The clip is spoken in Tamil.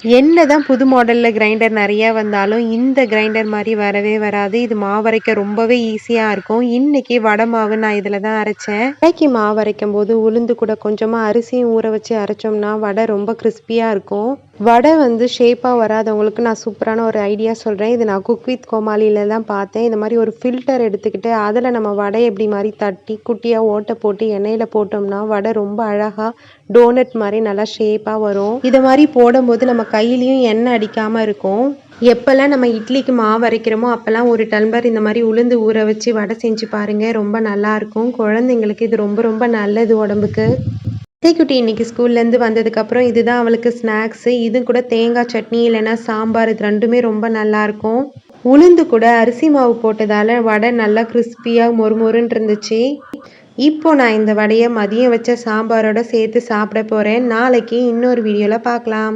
என்னதான் புது மாடல்ல கிரைண்டர் நெறைய வந்தாலும், இந்த கிரைண்டர் மாரி வரவே வராது. இது மாவு அரைக்க ரொம்பவே ஈஸியா இருக்கும். இன்னைக்கு வடை மாவு நான் இதில தான் அரைச்சேன். வடைக்கு மாவு அரைக்கும்போது உளுந்து கூட கொஞ்சமா அரிசியும் ஊற வச்சு அரைச்சோம்னா, வடை ரொம்ப கிறிஸ்பியா இருக்கும். வடை வந்து ஷேப்பா வராதவங்களுக்கு நான் சூப்பரான ஒரு ஐடியா சொல்றேன். இது நான் குக் வித் கோமாளில தான் பார்த்தேன். இந்த மாரி ஒரு ஃபில்டர் எடுத்துக்கிட்டு, அதில நம்ம வடைய இப்படி மாரி தட்டி, குட்டியா ஓட்ட போட்டு எண்ணெயில போட்டோம்னா, வடை ரொம்ப அழகா டோனட் மாரி நல்லா ஷேப்பா வரும். இத மாரி போடும்போது நம்ம கையிலயும் எண்ணெய் அடிக்காம இருக்கும். எப்பல்லாம் நம்ம இட்லிக்கு மாவு அரைக்கிறோமோ, அப்பல்லாம் ஒரு டம்ளர் இந்த மாரி உளுந்து ஊற வச்சு வடை செஞ்சு பாருங்க. ரொம்ப நல்லாருக்கும். குழந்தைங்களுக்கு இது ரொம்ப ரொம்ப நல்லது உடம்புக்கு. குட்டி இன்னைக்கு ஸ்கூல்லேருந்து வந்ததுக்கப்புறம் இதுதான் அவளுக்கு ஸ்நாக்ஸு. இது கூட தேங்காய் சட்னி இல்லைன்னா சாம்பார் இது 2மே ரொம்ப நல்லாயிருக்கும். உளுந்து கூட அரிசி மாவு போட்டதால வடை நல்லா கிறிஸ்பியா மொறுமொறுன்னு இருந்துச்சு. இப்போ நான் இந்த வடைய மதியம் வச்ச சாம்பாரோட சேர்த்து சாப்பிட போறேன். நாளைக்கு இன்னொரு வீடியோல பார்க்கலாம்.